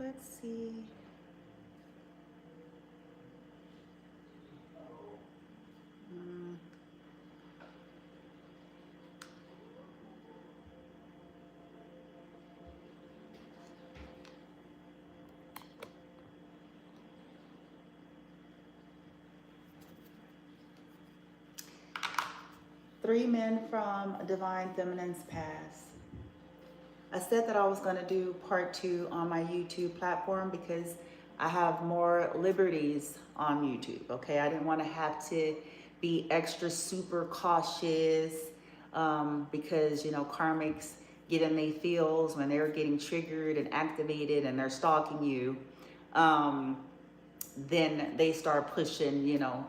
let's see. Mm. Three men from Divine Feminine's past. I said that I was going to do part 2 on my YouTube platform because I have more liberties on YouTube, okay? I didn't want to have to be extra super cautious because, you know, karmics get in their feels when they're getting triggered and activated and they're stalking you. Then they start pushing, you know,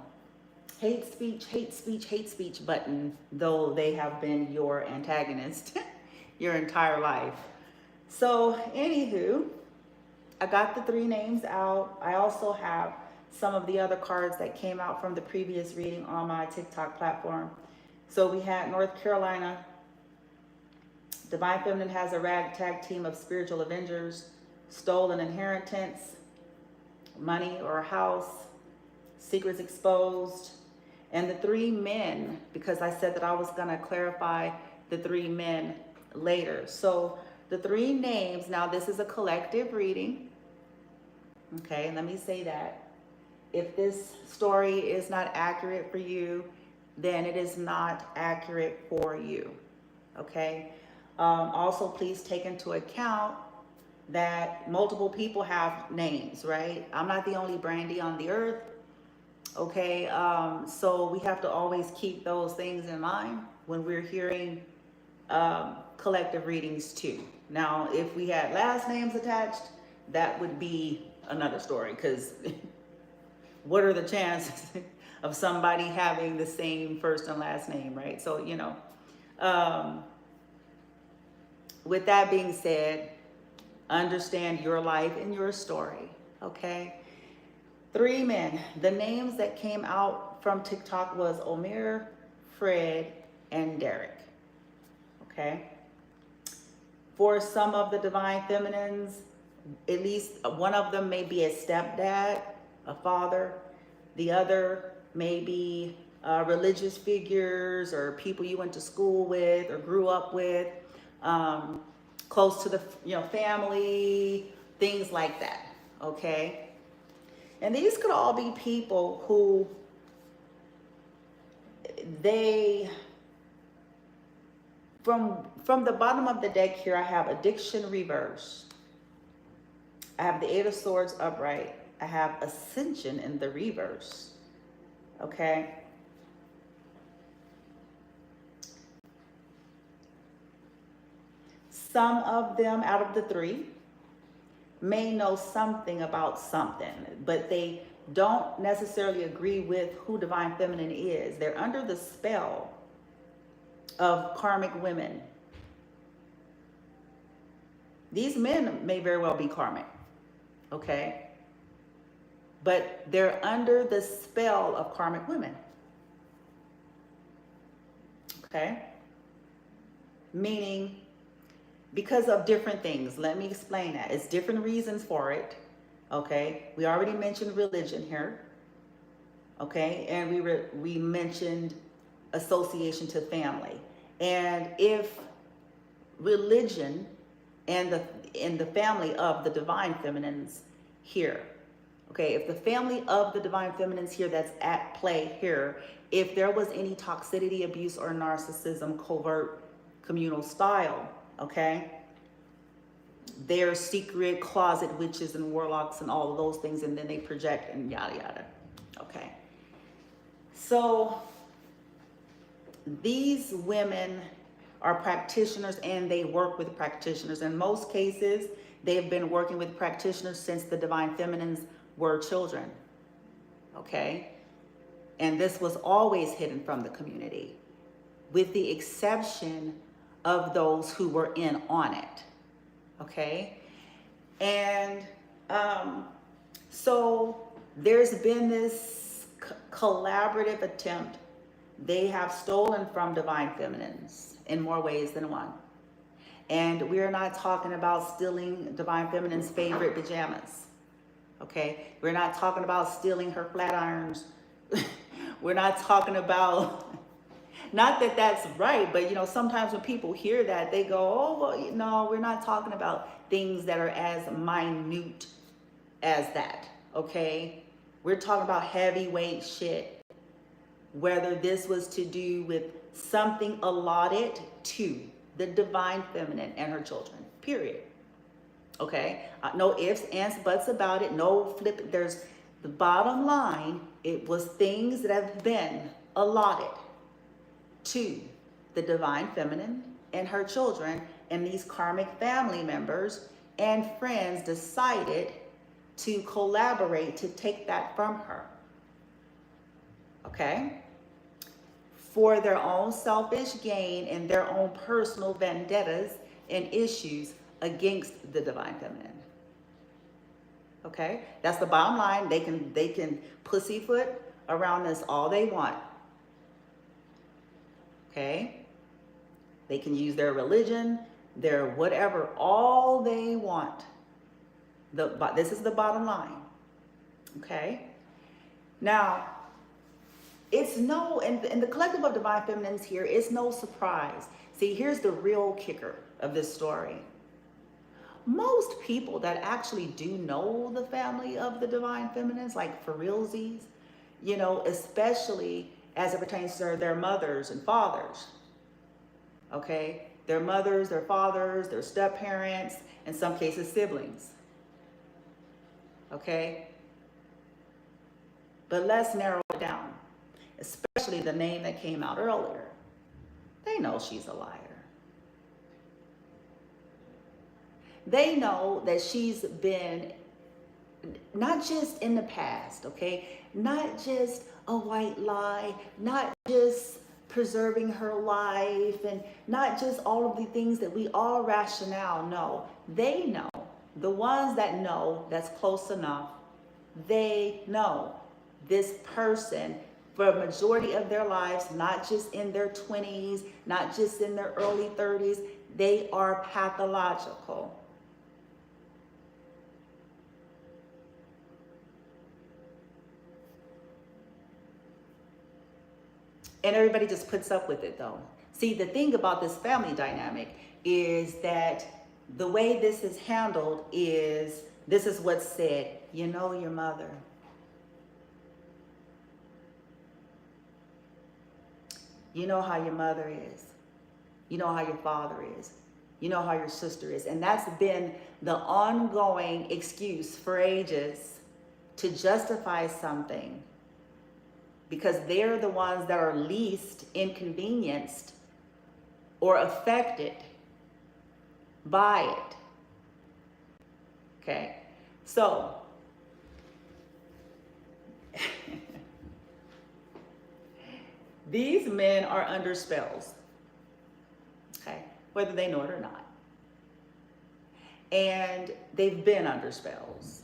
hate speech, hate speech, hate speech button, though they have been your antagonist your entire life. So anywho, I got the 3 names out. I also have some of the other cards that came out from the previous reading on my TikTok platform. So we had North Carolina. Divine Feminine has a ragtag team of spiritual avengers, stolen inheritance, money or a house, secrets exposed, and the 3 men, because I said that I was going to clarify the 3 men later. So the 3 names, now this is a collective reading. Okay, let me say that. If this story is not accurate for you, then it is not accurate for you. Okay. Also, please take into account that multiple people have names, right? I'm not the only Brandy on the earth. Okay, so we have to always keep those things in mind when we're hearing collective readings too. Now, if we had last names attached, that would be another story, because what are the chances of somebody having the same first and last name, right? So, you know, with that being said, understand your life and your story, okay? 3 men. The names that came out from TikTok was Omer, Fred, and Derek. Okay. For some of the Divine Feminines, at least one of them may be a stepdad, a father. The other may be religious figures or people you went to school with or grew up with, close to the family, things like that. Okay. And these could all be people who from the bottom of the deck here, I have addiction reversed. I have the 8 of Swords upright. I have ascension in the reverse. Okay. Some of them out of the 3 may know something about something, but they don't necessarily agree with who Divine Feminine is. They're under the spell of karmic women. These men may very well be karmic, okay? But they're under the spell of karmic women, okay? Meaning, because of different things. Let me explain that. It's different reasons for it, okay? We already mentioned religion here, okay? And we mentioned association to family. And if religion and the family of the Divine Feminines here, okay, if the family of the Divine Feminines here that's at play here, if there was any toxicity, abuse, or narcissism, covert, communal style, okay, they're secret closet witches and warlocks and all of those things, and then they project and yada yada. Okay, so these women are practitioners and they work with practitioners. In most cases, they've been working with practitioners since the Divine Feminines were children. Okay, and this was always hidden from the community, with the exception of those who were in on it. Okay. And so there's been this collaborative attempt. They have stolen from Divine Feminines in more ways than one. And we're not talking about stealing Divine Feminine's favorite pajamas. Okay? We're not talking about stealing her flat irons. We're not talking about, not that that's right, but you know, sometimes when people hear that, they go, oh, well, no, we're not talking about things that are as minute as that. Okay? We're talking about heavyweight shit. Whether this was to do with something allotted to the Divine Feminine and her children, period. Okay? No ifs, ands, buts about it. No flip. There's the bottom line. It was things that have been allotted to the Divine Feminine and her children, and these karmic family members and friends decided to collaborate to take that from her. Okay? For their own selfish gain and their own personal vendettas and issues against the Divine Feminine. Okay? That's the bottom line. They can pussyfoot around this all they want. Okay? They can use their religion, their whatever, all they want. This is the bottom line. Okay? Now, it's no, and the collective of Divine Feminines here is no surprise. See, here's the real kicker of this story. Most people that actually do know the family of the Divine Feminines, like for realsies, you know, especially as it pertains to their mothers and fathers. Okay? Their mothers, their fathers, their step-parents, in some cases siblings. Okay? But let's narrow it down. Especially the name that came out earlier. They know she's a liar. They know that she's been, not just in the past, okay? Not just a white lie, not just preserving her life, and not just all of the things that we all rationale know. They know. The ones that know, that's close enough, they know this person for a majority of their lives, not just in their 20s, not just in their early 30s, they are pathological. And everybody just puts up with it though. See, the thing about this family dynamic is that the way this is handled is, this is what's said, you know your mother. You know how your mother is. You know how your father is. You know how your sister is. And that's been the ongoing excuse for ages to justify something, because they're the ones that are least inconvenienced or affected by it. Okay? So, these men are under spells, okay, whether they know it or not. And they've been under spells.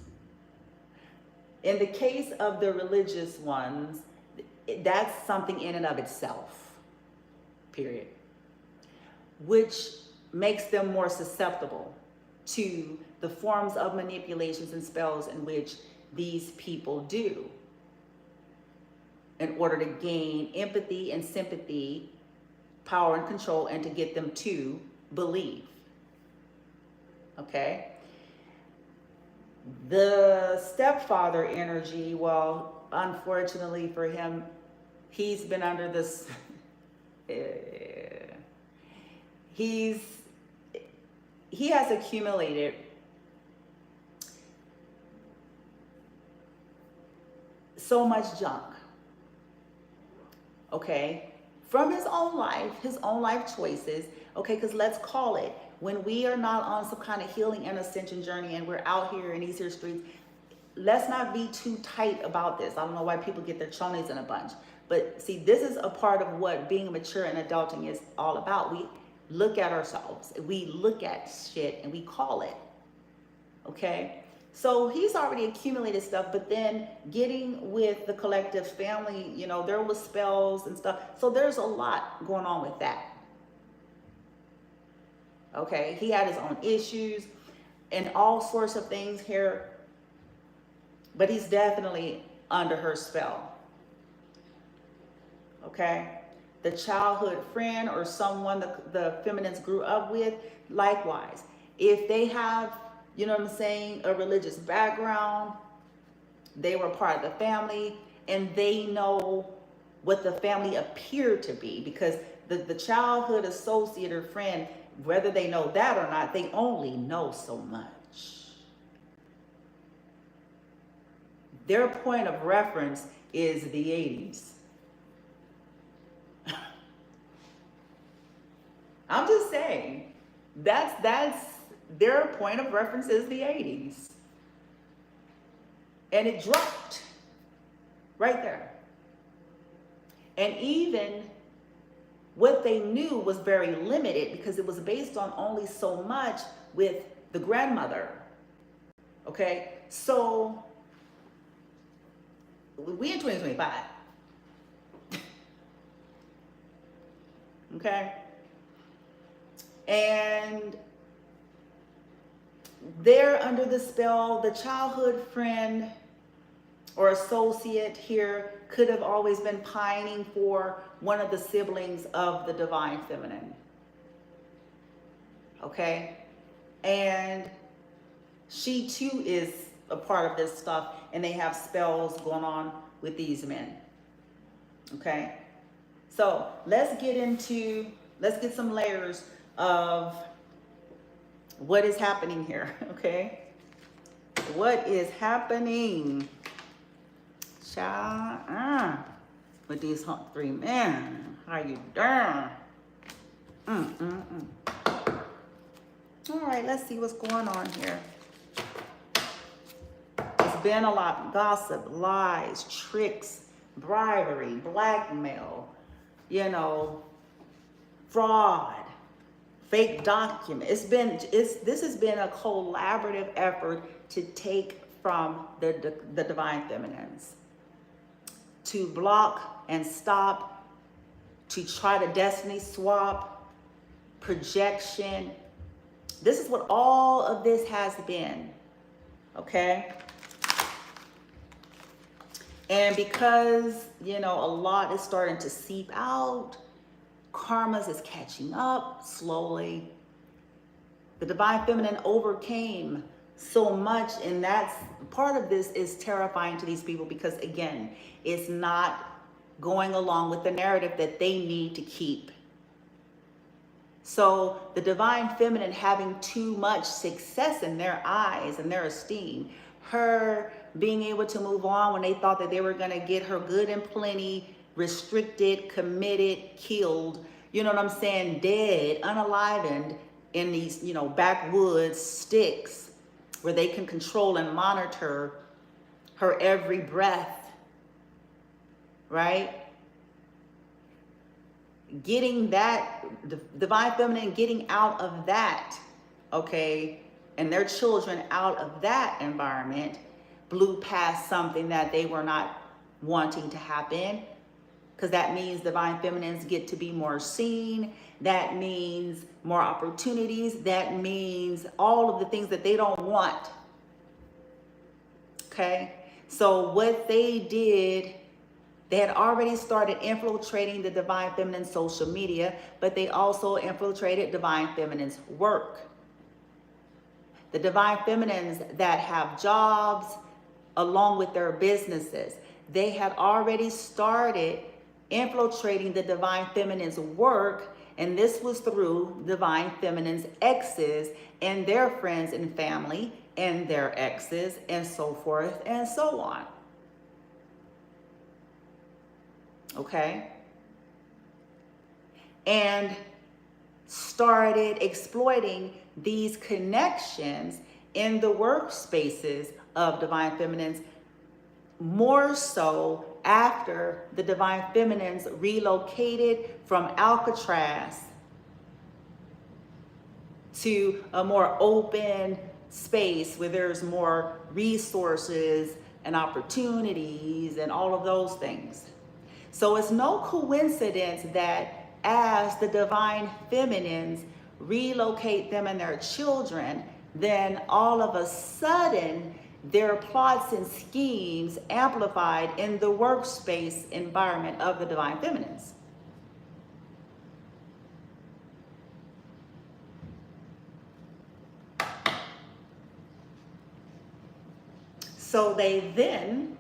In the case of the religious ones, that's something in and of itself, period, which makes them more susceptible to the forms of manipulations and spells in which these people do, in order to gain empathy and sympathy, power and control, and to get them to believe. Okay? The stepfather energy, well, unfortunately for him, he's been under this, he has accumulated so much junk. Okay, from his own life choices, okay, because let's call it, when we are not on some kind of healing and ascension journey and we're out here in these here streets, let's not be too tight about this. I don't know why people get their chonies in a bunch, but see, this is a part of what being mature and adulting is all about. We look at ourselves, we look at shit, and we call it, okay? So he's already accumulated stuff, but then getting with the collective family, you know, there was spells and stuff. So there's a lot going on with that. Okay, he had his own issues and all sorts of things here, but he's definitely under her spell. Okay, the childhood friend or someone the feminines grew up with, likewise, if they have, you know what I'm saying, a religious background, they were part of the family, and they know what the family appeared to be, because the childhood associate or friend, whether they know that or not, they only know so much. Their point of reference is the 80s. I'm just saying, that's their point of reference is the 80s. And it dropped right there. And even what they knew was very limited, because it was based on only so much with the grandmother. Okay, so we in 2025. Okay, and they're under the spell. The childhood friend or associate here could have always been pining for one of the siblings of the divine feminine. Okay, and she too is a part of this stuff, and they have spells going on with these men. Okay, so let's get some layers of what is happening here. Okay, what is happening, child, with these three men? How you doing? All right, let's see what's going on here. It's been a lot: gossip, lies, tricks, bribery, blackmail, fraud, fake documents. This has been a collaborative effort to take from the divine feminines, to block and stop, to try to destiny swap, projection. This is what all of this has been. Okay, and because a lot is starting to seep out, karmas is catching up slowly. The divine feminine overcame so much, and that's part of this is terrifying to these people, because again, it's not going along with the narrative that they need to keep. So the divine feminine having too much success in their eyes and their esteem, her being able to move on when they thought that they were going to get her good and plenty, restricted, committed, killed, you know what I'm saying, dead, unalivened in these, backwoods sticks where they can control and monitor her every breath, right? Getting that, the divine feminine getting out of that, okay, and their children out of that environment, blew past something that they were not wanting to happen, because that means divine feminines get to be more seen. That means more opportunities. That means all of the things that they don't want. Okay, so what they did, they had already started infiltrating the divine feminine social media, but they also infiltrated divine feminine's work. The divine feminines that have jobs along with their businesses, they had already started infiltrating the divine feminine's work, and this was through divine feminine's exes and their friends and family and their exes and so forth and so on. Okay, and started exploiting these connections in the workspaces of divine feminines, more so after the divine feminines relocated from Alcatraz to a more open space where there's more resources and opportunities and all of those things. So it's no coincidence that as the divine feminines relocate them and their children, then all of a sudden their plots and schemes amplified in the workspace environment of the divine feminines. So they then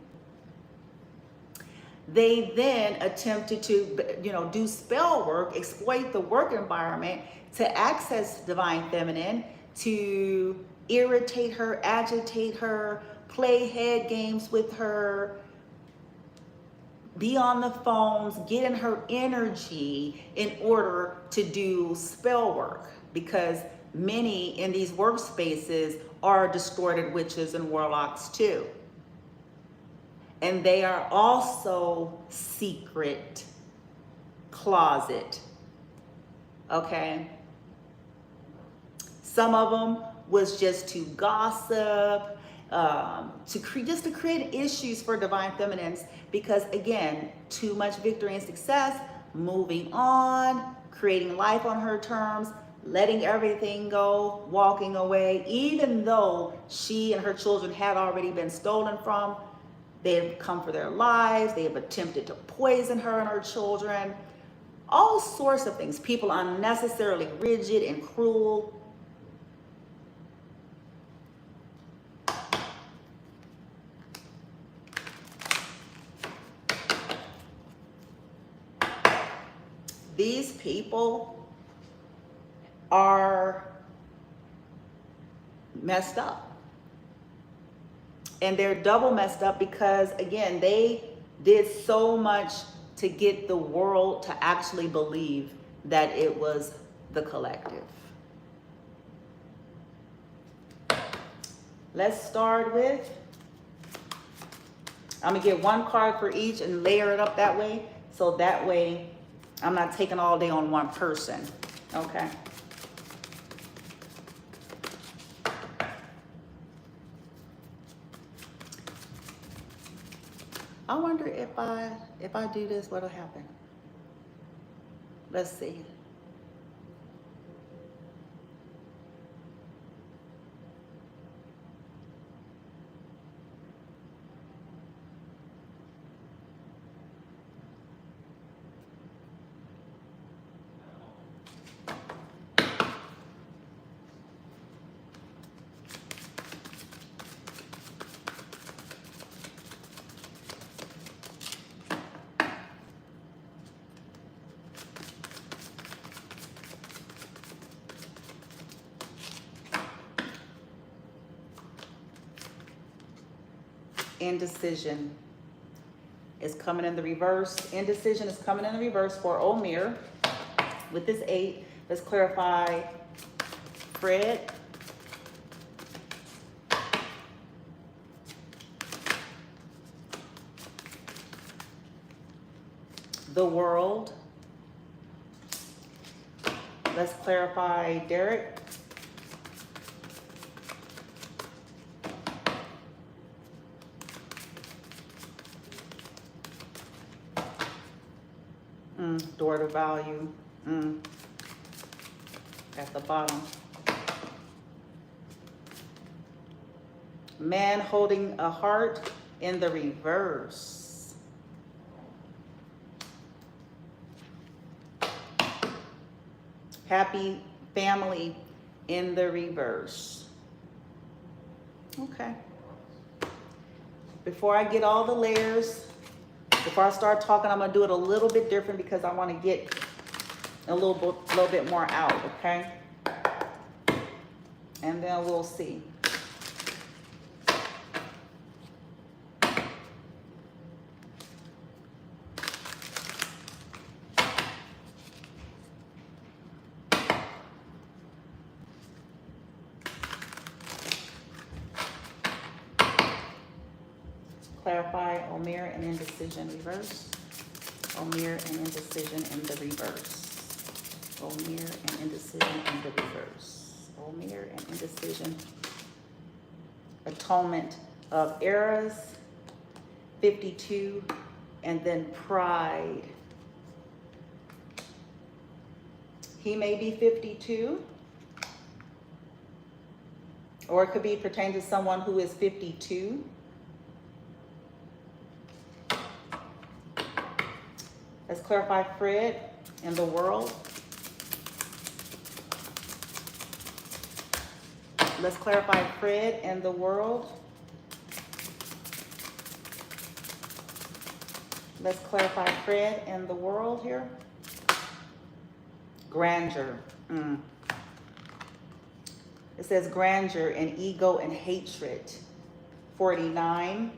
attempted to, do spell work, exploit the work environment to access divine feminine, to irritate her, agitate her, play head games with her, be on the phones, get in her energy in order to do spell work, because many in these workspaces are distorted witches and warlocks too. And they are also secret closet, okay? Some of them was just to gossip, just to create issues for divine feminines, because again, too much victory and success, moving on, creating life on her terms, letting everything go, walking away, even though she and her children had already been stolen from. They have come for their lives. They have attempted to poison her and her children. All sorts of things. People unnecessarily rigid and cruel. These people are messed up. And they're double messed up because, again, they did so much to get the world to actually believe that it was the collective. Let's start with, I'm gonna get one card for each and layer it up that way. So that way I'm not taking all day on one person, okay? I wonder if I do this, what'll happen? Let's see. Indecision is coming in the reverse. Indecision is coming in the reverse for Omir with this 8. Let's clarify Fred. The World. Let's clarify Derek. Door to value. At the bottom. Man holding a heart in the reverse. Happy family in the reverse. Okay. Before I get all the layers, before I start talking, I'm going to do it a little bit different because I want to get a little bit more out, okay? And then we'll see. Clarify Omir and indecision reverse. Omir and indecision in the reverse. Omir and indecision in the reverse. Omir and indecision. Atonement of errors. 52. And then pride. He may be 52, or it could be pertaining to someone who is 52. Let's clarify Fred and the world. Let's clarify Fred and the world. Let's clarify Fred and the world here. Grandeur. It says grandeur and ego and hatred. 49.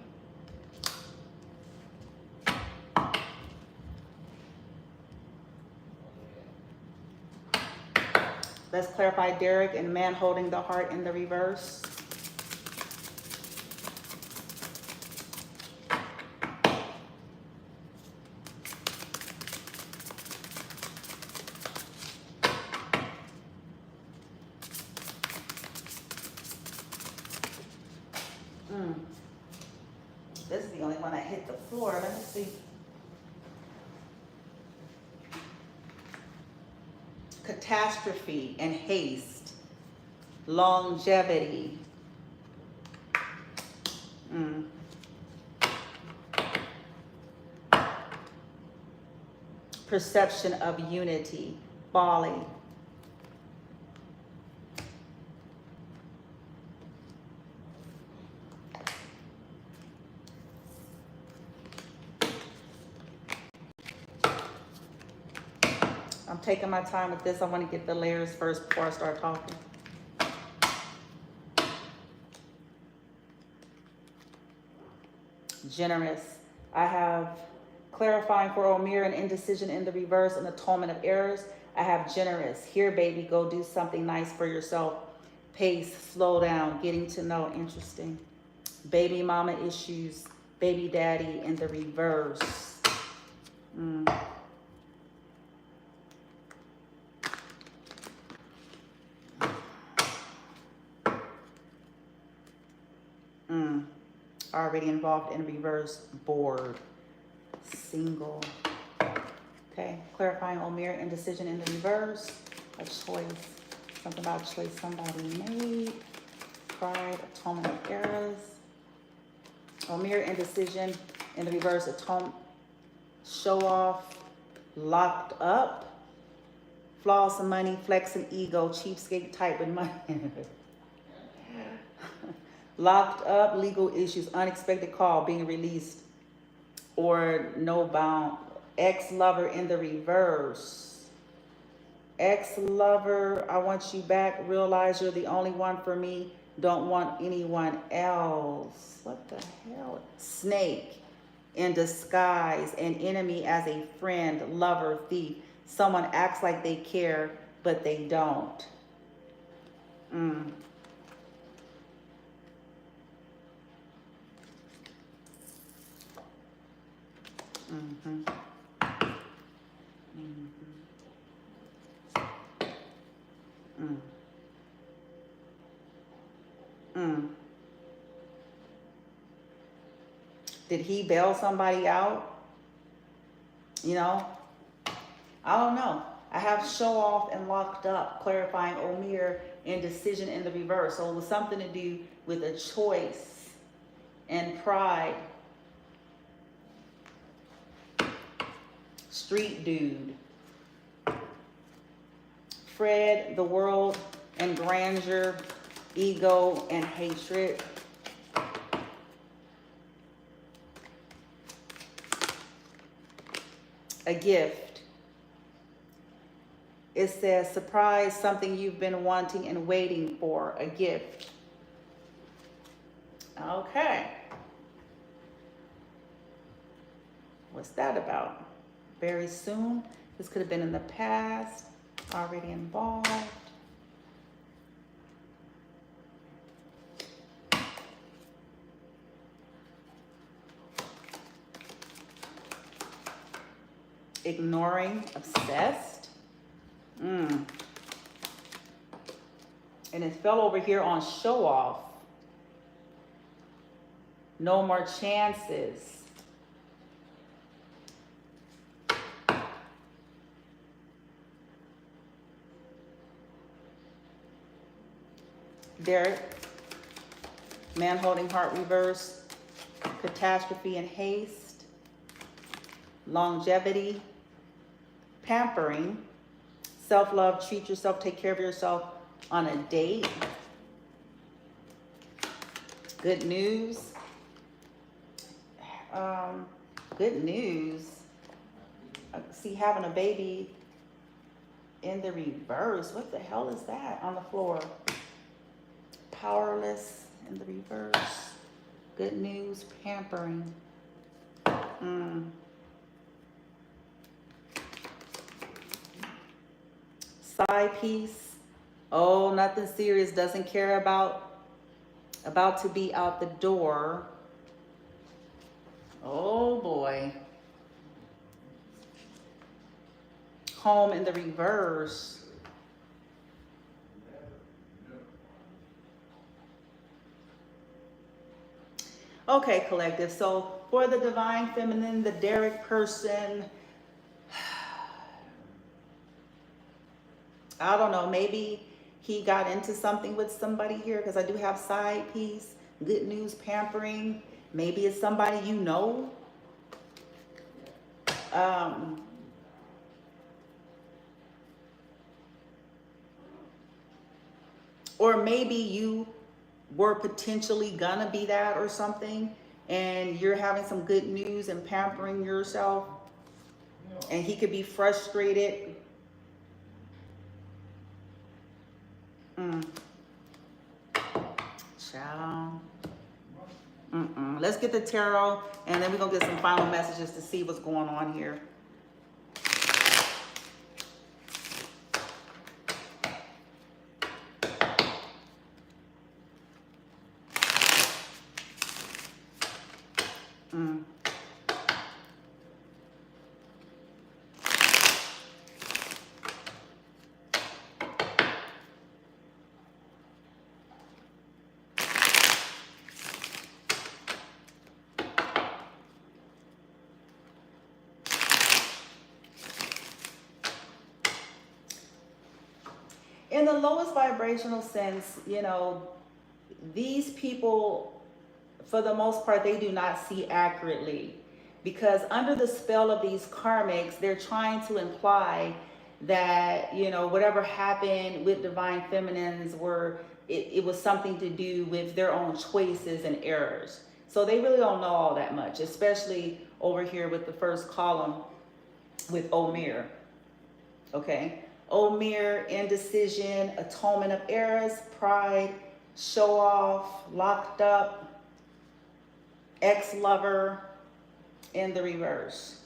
Let's clarify Derek and man holding the heart in the reverse. This is the only one that hit the floor. Let me see. Catastrophe and haste. Longevity. Perception of unity. Folly. I'm taking my time with this. I want to get the layers first before I start talking. Generous. I have clarifying for Omir and indecision in the reverse and atonement of errors. I have generous. Here, baby, go do something nice for yourself. Pace, slow down, getting to know. Interesting. Baby mama issues. Baby daddy in the reverse. Already involved in reverse. Bored. Single. Okay, clarifying Omir, indecision in the reverse. A choice. Something about a choice somebody made. Pride, atonement of errors. Omir, indecision in the reverse. Atonement. Show off. Locked up. Floss and money. Flexing ego. Cheapskate type with money. Locked up, legal issues, unexpected call, being released, or no bound. Ex-lover in the reverse. Ex-lover, I want you back. Realize you're the only one for me. Don't want anyone else. What the hell? Snake in disguise. An enemy as a friend, lover, thief. Someone acts like they care, but they don't. Did he bail somebody out? You know, I don't know. I have show off and locked up, clarifying Omir, indecision in the reverse. So it was something to do with a choice and pride. Street dude. Fred, the world and grandeur, ego and hatred. A gift. It says surprise, something you've been wanting and waiting for. A gift. Okay. What's that about? Very soon. This could have been in the past. Already involved. Ignoring, obsessed. And it fell over here on show off. No more chances. Derek, man holding heart reverse, catastrophe and haste, longevity, pampering, self-love, treat yourself, take care of yourself on a date, good news, good news. I see having a baby in the reverse. What the hell is that on the floor? Powerless in the reverse. Good news, pampering. Side piece. Oh, nothing serious. Doesn't care about to be out the door. Oh boy. Home in the reverse. Okay, collective. So for the divine feminine, the Derek person, I don't know, maybe he got into something with somebody here, because I do have side piece, good news, pampering. Maybe it's somebody you know. Or maybe you were potentially gonna be that or something, and you're having some good news and pampering yourself, and he could be frustrated. Ciao. Let's get the tarot, and then we're gonna get some final messages to see what's going on here. In the lowest vibrational sense, you know, these people, for the most part, they do not see accurately, because under the spell of these karmics, they're trying to imply that, you know, whatever happened with divine feminines it was something to do with their own choices and errors. So they really don't know all that much, especially over here with the first column with Omir. Okay. Omir, indecision, atonement of errors, pride, show off, locked up, ex-lover in the reverse.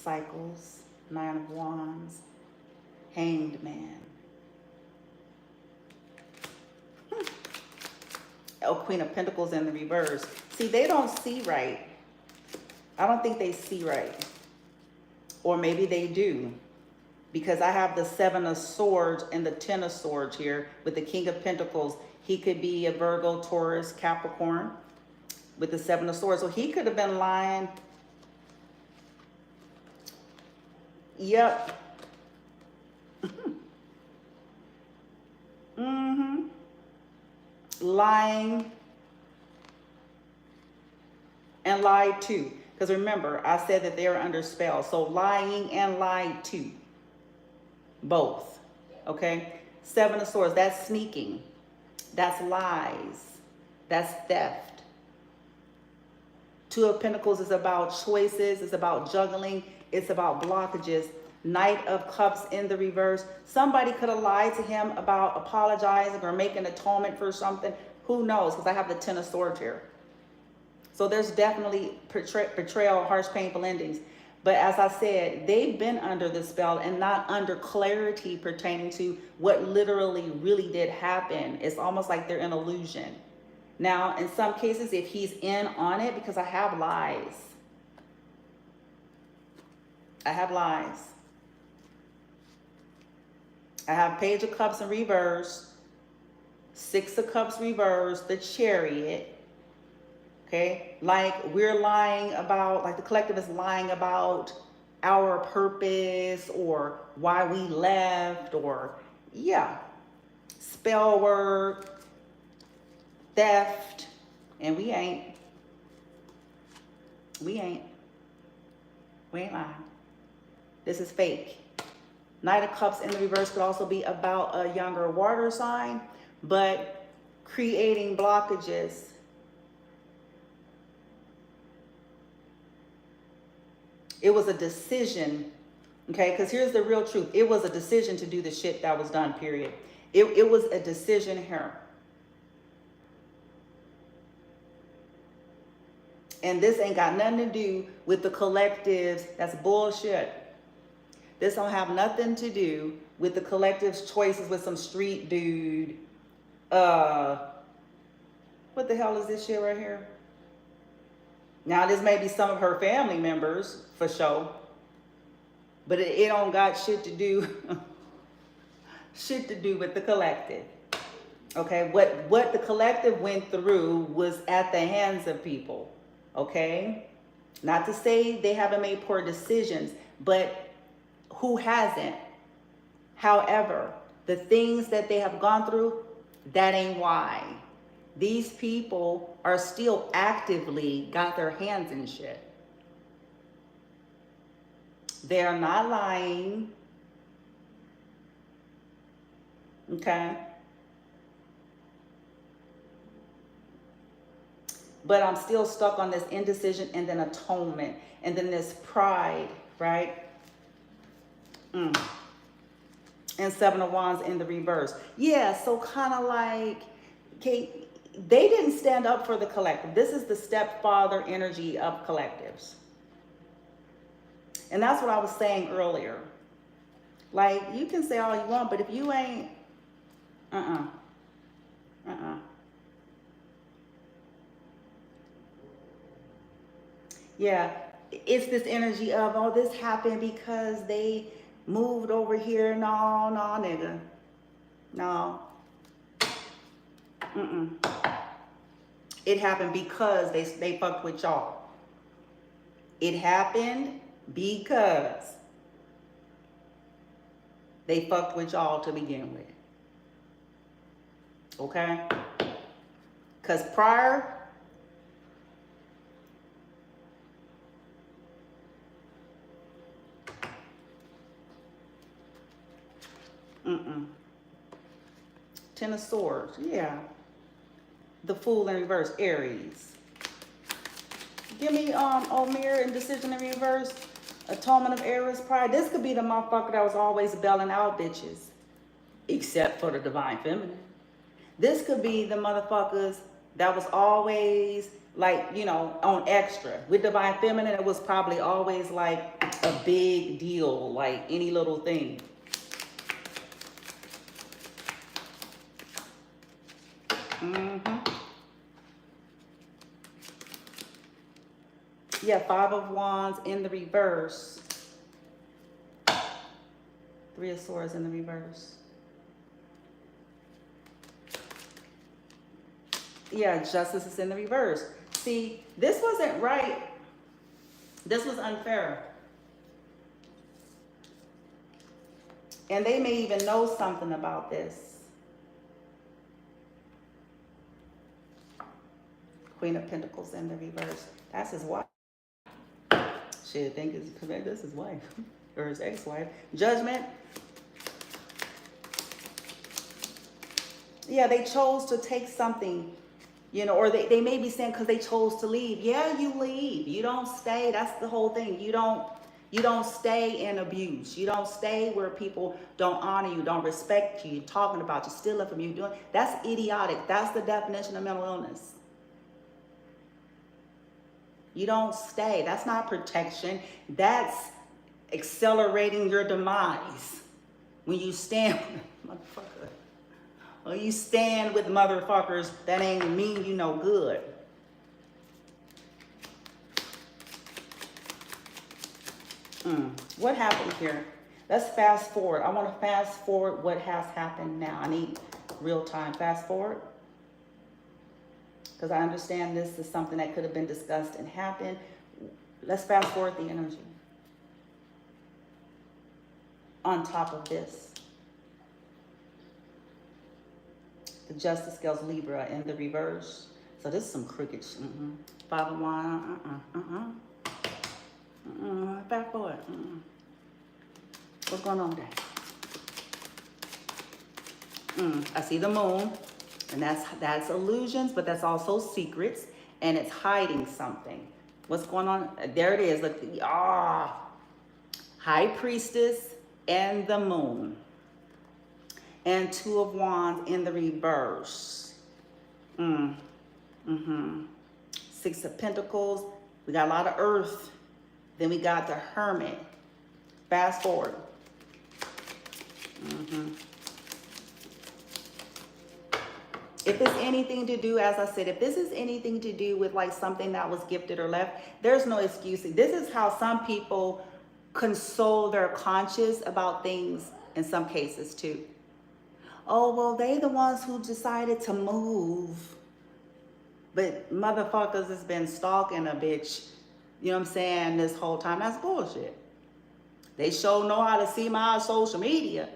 Cycles, Nine of Wands, Hanged Man. Oh, Queen of Pentacles in the reverse. See, they don't see right. I don't think they see right. Or maybe they do, because I have the Seven of Swords and the Ten of Swords here with the King of Pentacles. He could be a Virgo, Taurus, Capricorn with the Seven of Swords. So he could have been lying. Yep. Lying and lied to. Because remember, I said that they are under spell. So lying and lied to. Both. Okay? Seven of Swords, that's sneaking. That's lies. That's theft. Two of Pentacles is about choices. It's about juggling. It's about blockages. Knight of Cups in the reverse. Somebody could have lied to him about apologizing or making atonement for something. Who knows? Because I have the Ten of Swords here. So there's definitely betrayal, harsh, painful endings. But as I said, they've been under the spell and not under clarity pertaining to what literally really did happen. It's almost like they're in illusion. Now, in some cases, if he's in on it, because I have lies. I have lies. I have Page of Cups in reverse, Six of Cups reverse, the Chariot. Okay, like we're lying about, like the collective is lying about our purpose or why we left, or yeah, spell work, theft, and we ain't lying. This is fake. Knight of Cups in the reverse could also be about a younger water sign, but creating blockages. It was a decision, okay? Because here's the real truth. It was a decision to do the shit that was done, period. It was a decision here. And this ain't got nothing to do with the collectives. That's bullshit. This don't have nothing to do with the collective's choices with some street dude. What the hell is this shit right here? Now, this may be some of her family members, for sure. But it don't got shit to do, with the collective. Okay, what the collective went through was at the hands of people. Okay? Not to say they haven't made poor decisions, but who hasn't? However, the things that they have gone through, that ain't why. These people are still actively got their hands in shit. They're not lying. Okay? But I'm still stuck on this indecision and then atonement and then this pride, right? And Seven of Wands in the reverse. Yeah, so kind of like, okay, they didn't stand up for the collective. This is the stepfather energy of collectives. And that's what I was saying earlier. Like, you can say all you want, but if you ain't, Yeah, it's this energy of, oh, this happened because they moved over here. No, nigga. No. It happened because they fucked with y'all. It happened because they fucked with y'all to begin with. Okay? Because prior, Ten of Swords, yeah. The Fool in reverse, Aries. Give me Omer in decision in reverse, Atonement of Aries, Pride. This could be the motherfucker that was always belling out bitches, except for the Divine Feminine. This could be the motherfuckers that was always like, you know, on extra. With Divine Feminine, it was probably always like a big deal, like any little thing. Yeah, Five of Wands in the reverse. Three of Swords in the reverse. Yeah, Justice is in the reverse. See, this wasn't right. This was unfair. And they may even know something about this. Queen of Pentacles in the reverse. That's his wife. Shit, think this is his wife or his ex-wife. Judgment. Yeah, they chose to take something, you know, or they may be saying because they chose to leave. Yeah, you leave. You don't stay. That's the whole thing. You don't, You don't stay in abuse. You don't stay where people don't honor you, don't respect you, talking about you, stealing from you, doing. That's idiotic. That's the definition of mental illness. You don't stay. That's not protection. That's accelerating your demise. When you stand, motherfucker. When you stand with motherfuckers, that ain't mean you no good. What happened here? Let's fast forward. I want to fast forward what has happened now. I need real time. Fast forward. Because I understand this is something that could have been discussed and happened. Let's fast forward the energy. On top of this, the Justice Scales Libra in the reverse. So this is some crooked. Five of Wands. Back forward. What's going on there? I see the moon, and that's illusions, but that's also secrets, and it's hiding something. What's going on? There it is. Look, High Priestess and the moon, and Two of Wands in the reverse. Six of Pentacles. We got a lot of Earth. Then we got the Hermit. Fast forward. If it's anything to do, as I said, if this is anything to do with like something that was gifted or left, there's no excuse. This is how some people console their conscience about things in some cases too. Oh, well, they the ones who decided to move. But motherfuckers has been stalking a bitch, you know what I'm saying, this whole time. That's bullshit. They sure know how to see my social media.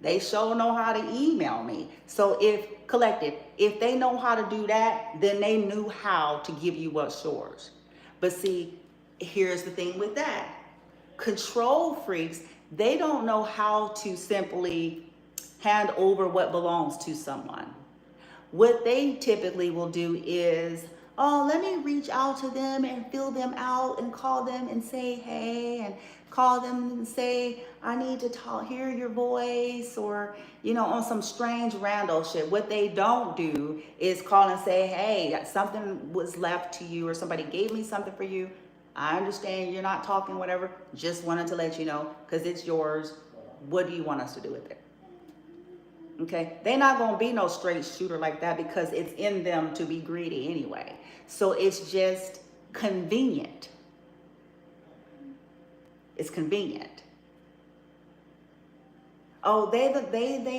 They sure know how to email me. So if, collective, if they know how to do that, then they knew how to give you what's yours. But see, here's the thing with that. Control freaks, they don't know how to simply hand over what belongs to someone. What they typically will do is, oh, let me reach out to them and feel them out and call them and say, hey, and call them and say, I need to hear your voice, or, you know, on some strange rando shit. What they don't do is call and say, hey, something was left to you, or somebody gave me something for you. I understand you're not talking, whatever. Just wanted to let you know, because it's yours. What do you want us to do with it? Okay, they're not going to be no straight shooter like that, because it's in them to be greedy anyway. So it's just convenient. It's convenient. Oh, they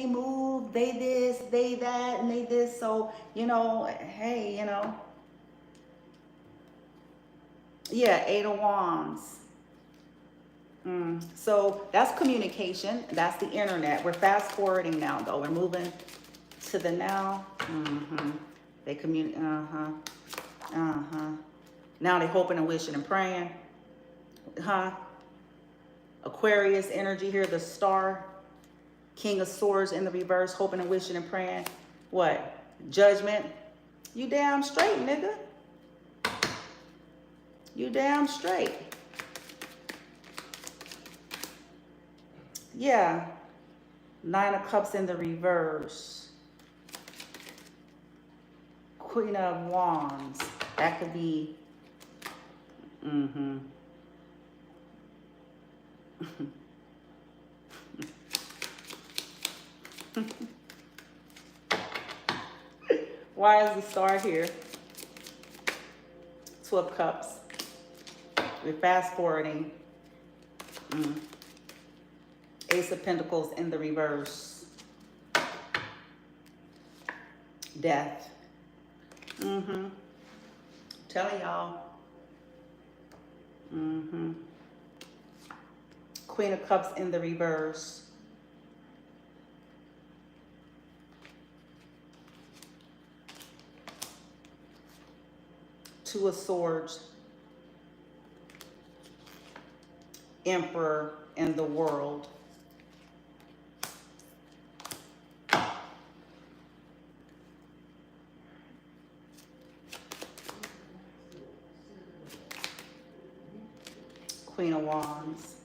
move, they this, they that, and they this. So, you know, hey, you know. Yeah, Eight of Wands. So that's communication. That's the internet. We're fast forwarding now, though. We're moving to the now. They communicate. Now they hoping and wishing and praying. Aquarius energy here. The star. King of Swords in the reverse. Hoping and wishing and praying. What? Judgment. You damn straight, nigga. You damn straight. Yeah, Nine of Cups in the reverse. Queen of Wands. That could be. Why is the star here? Two of Cups. We're fast forwarding. Ace of Pentacles in the reverse. Death. Telling y'all. Queen of Cups in the reverse. Two of Swords. Emperor in the World. Queen of Wands.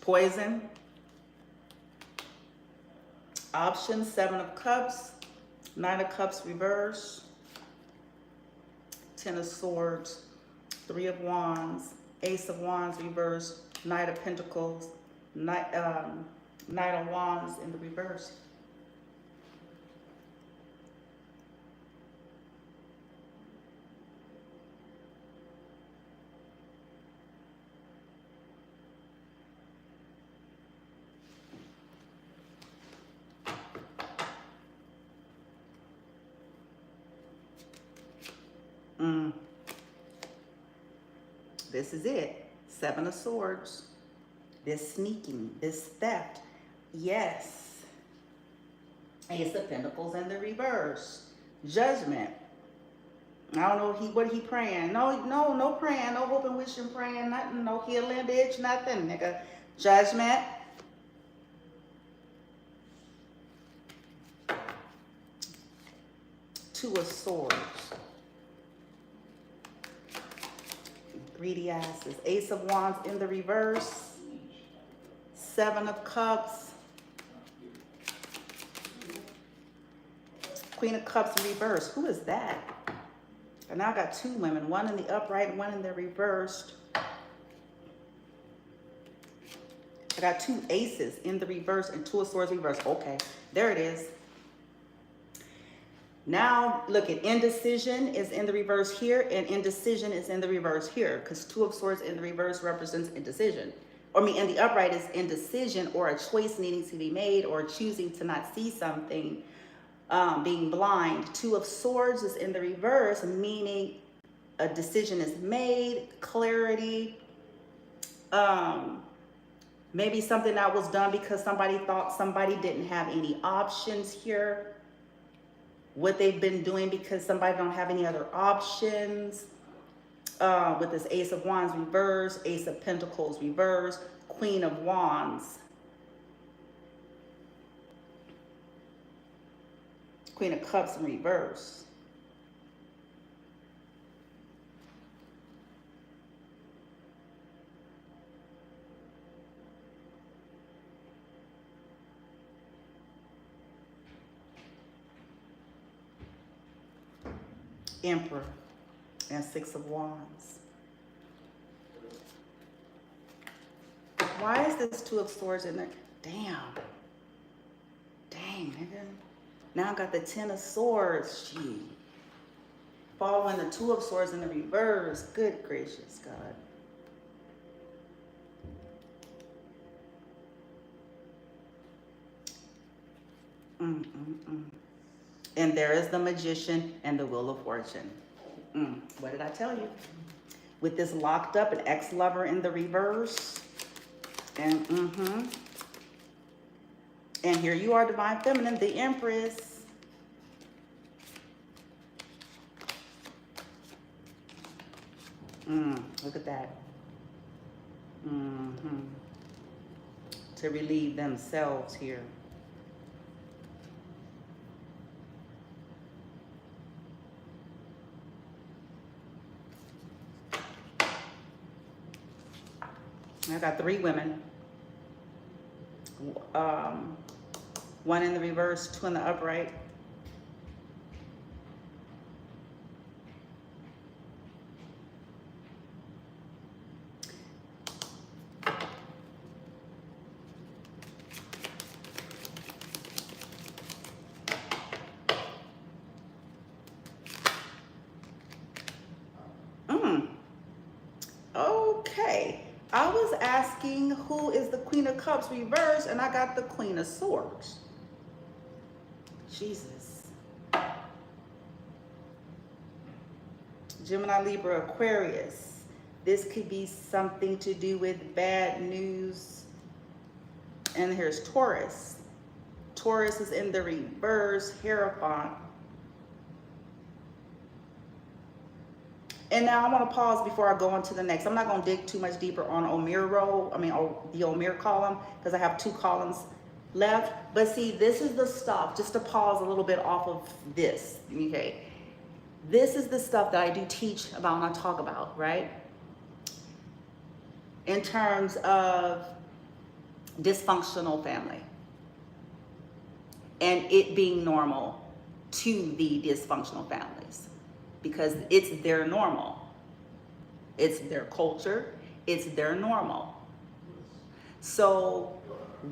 Poison. Option, 7 of Cups, 9 of Cups reverse, 10 of Swords, 3 of Wands, Ace of Wands reverse, Knight of Pentacles, Knight of Wands in the reverse. This is it. 7 of Swords. This sneaking, this theft. Yes. Ace of Pentacles in the reverse. Judgment. I don't know what he praying. No praying. No hoping, wishing, praying. Nothing. No healing, bitch. Nothing, nigga. Judgment. Two of Swords. Greedy asses. Ace of Wands in the reverse. 7 of Cups. Queen of Cups in reverse. Who is that? And now I got 2 women. One in the upright and one in the reversed. I got 2 aces in the reverse and 2 of Swords reverse. Okay, there it is. Now, look at indecision is in the reverse here, and indecision is in the reverse here, because 2 of Swords in the reverse represents indecision. And the upright is indecision, or a choice needing to be made, or choosing to not see something, being blind. 2 of Swords is in the reverse, meaning a decision is made, clarity. Maybe something that was done because somebody thought somebody didn't have any options here. What they've been doing because somebody don't have any other options. With this Ace of Wands reverse, Ace of Pentacles reverse, Queen of Wands. Queen of Cups in reverse. Emperor and 6 of Wands. Why is this 2 of Swords in there? Damn. Dang, nigga. Now I got the 10 of Swords. Gee. Following the 2 of Swords in the reverse. Good gracious, God. And there is the Magician and the Wheel of Fortune. What did I tell you? With this locked up, an ex-lover in the reverse. And and here you are, Divine Feminine, the Empress. Look at that. To relieve themselves here. I got 3 women. 1 in the reverse, 2 in the upright. Okay. I was asking who is the Queen of Cups reverse, and I got the Queen of Swords. Jesus. Gemini, Libra, Aquarius. This could be something to do with bad news. And here's Taurus. Taurus is in the reverse, Hierophant. And now I want to pause before I go on to the next. I'm not going to dig too much deeper on the Omer column, because I have 2 columns left. But see, this is the stuff, just to pause a little bit off of this, okay? This is the stuff that I do teach about and I talk about, right? In terms of dysfunctional family and it being normal to the dysfunctional families, because it's their normal, it's their culture, it's their normal. So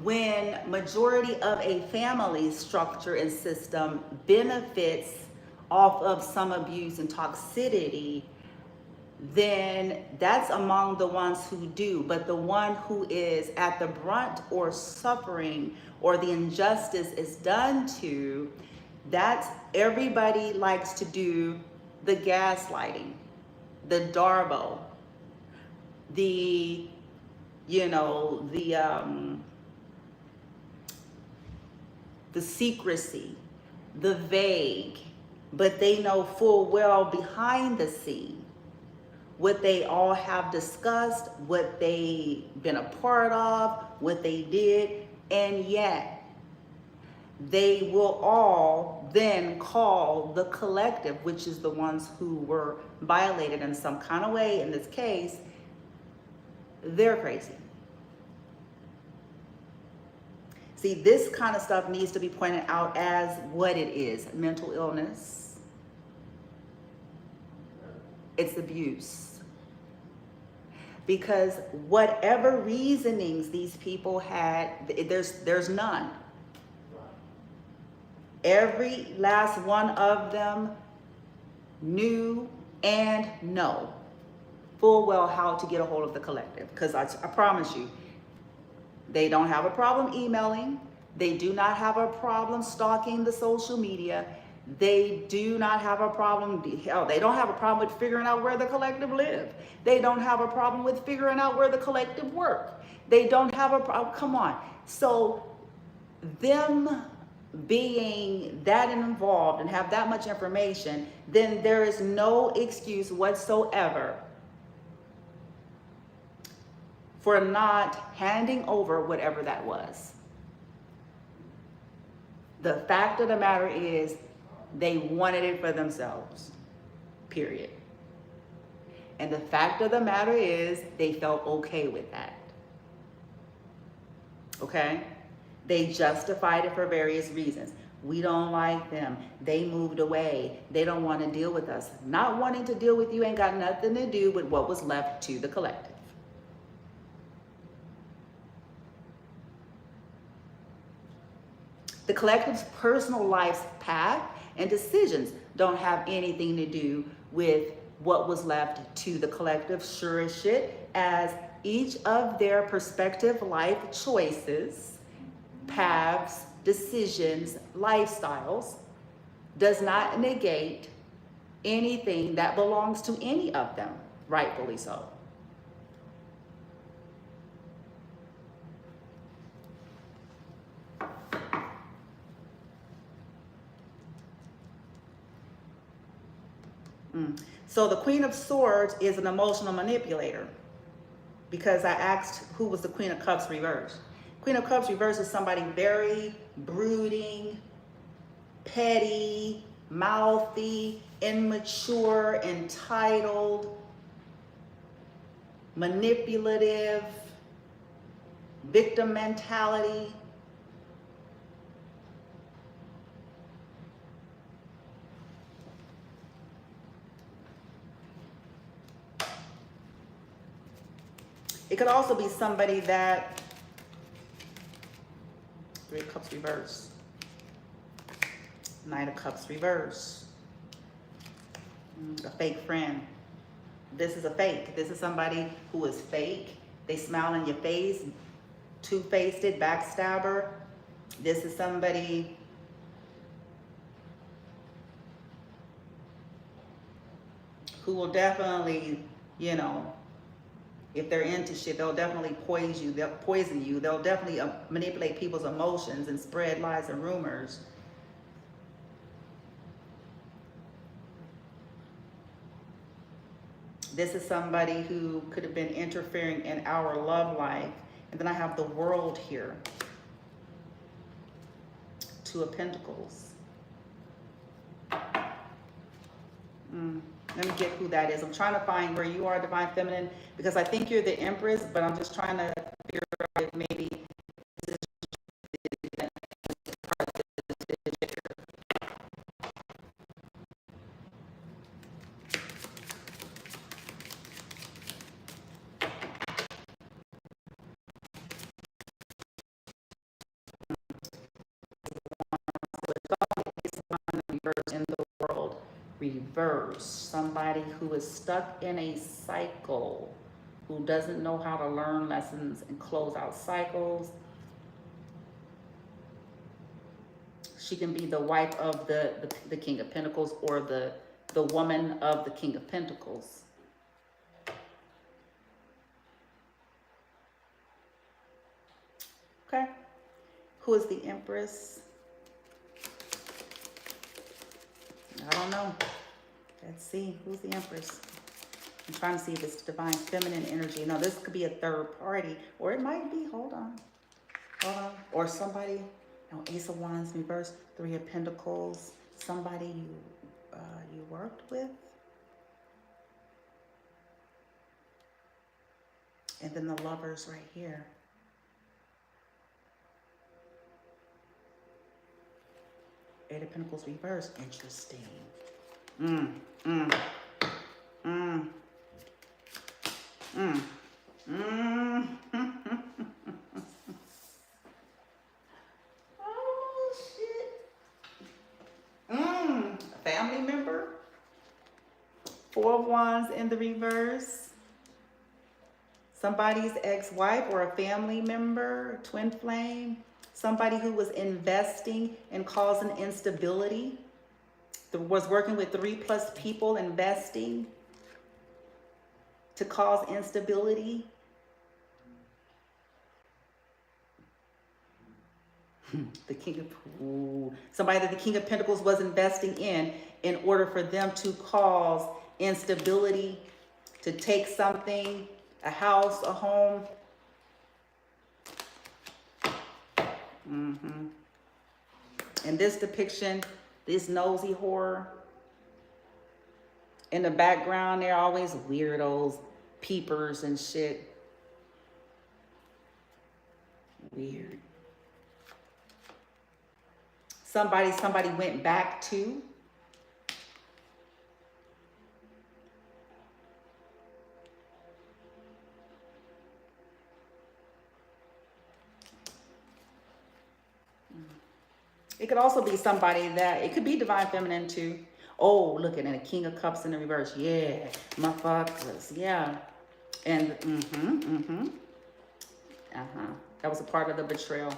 when majority of a family structure and system benefits off of some abuse and toxicity, then that's among the ones who do. But the one who is at the brunt or suffering or the injustice is done to, that's everybody likes to do the gaslighting, the darbo, the, the secrecy, the vague, but they know full well behind the scene what they all have discussed, what they've been a part of, what they did, and yet they will all then call the collective, which is the ones who were violated in some kind of way, in this case, they're crazy. See, this kind of stuff needs to be pointed out as what it is: mental illness. It's abuse. Because whatever reasonings these people had, there's none. Every last one of them knew and know full well how to get a hold of the collective. Because I promise you, they don't have a problem emailing. They do not have a problem stalking the social media. They do not have a problem, hell, they don't have a problem with figuring out where the collective live. They don't have a problem with figuring out where the collective work. They don't have a problem, come on. So them being that involved and have that much information, then there is no excuse whatsoever for not handing over whatever that was. The fact of the matter is, they wanted it for themselves, period. And the fact of the matter is, they felt okay with that. Okay? They justified it for various reasons. We don't like them. They moved away. They don't want to deal with us. Not wanting to deal with you ain't got nothing to do with what was left to the collective. The collective's personal life's path and decisions don't have anything to do with what was left to the collective. Sure as shit, as each of their prospective life choices, paths, decisions, lifestyles does not negate anything that belongs to any of them, rightfully so. So the Queen of Swords is an emotional manipulator, because I asked who was the Queen of Cups reversed. Queen of Cups reversed is somebody very brooding, petty, mouthy, immature, entitled, manipulative, victim mentality. It could also be somebody that, 3 of Cups reverse, 9 of Cups reverse, a fake friend. This is a fake. This is somebody who is fake. They smile in your face, two-faced, backstabber. This is somebody who will definitely, you know, if they're into shit, they'll definitely poison you. They'll definitely manipulate people's emotions and spread lies and rumors. This is somebody who could have been interfering in our love life. And then I have the World here. Two of Pentacles. Let me get who that is. I'm trying to find where you are, Divine Feminine, because I think you're the Empress, but I'm just trying to figure out if maybe this is in the World. Reverse. Somebody who is stuck in a cycle, who doesn't know how to learn lessons and close out cycles. She can be the wife of the King of Pentacles, or the woman of the King of Pentacles. Okay. Who is the Empress? I don't know. Let's see. Who's the Empress? I'm trying to see if it's Divine Feminine energy. No, this could be a third party. Or it might be. Hold on. Hold on. Or somebody. No, Ace of Wands reverse. Three of Pentacles. Somebody you worked with. And then the Lovers right here. Eight of Pentacles reverse. Interesting. Oh, shit. Family member. Four of Wands in the reverse. Somebody's ex-wife or a family member, twin flame. Somebody who was investing and causing instability. Was working with 3+ people, investing to cause instability. The King of somebody that the King of Pentacles was investing in order for them to cause instability, to take something, a house, a home. In this depiction, this nosy whore. In the background, they're always weirdos, peepers and shit. Weird. Somebody went back to. It could also be somebody that, it could be Divine Feminine too. Oh, look at it, a King of Cups in the reverse. Yeah, motherfuckers, yeah. And, that was a part of the betrayal.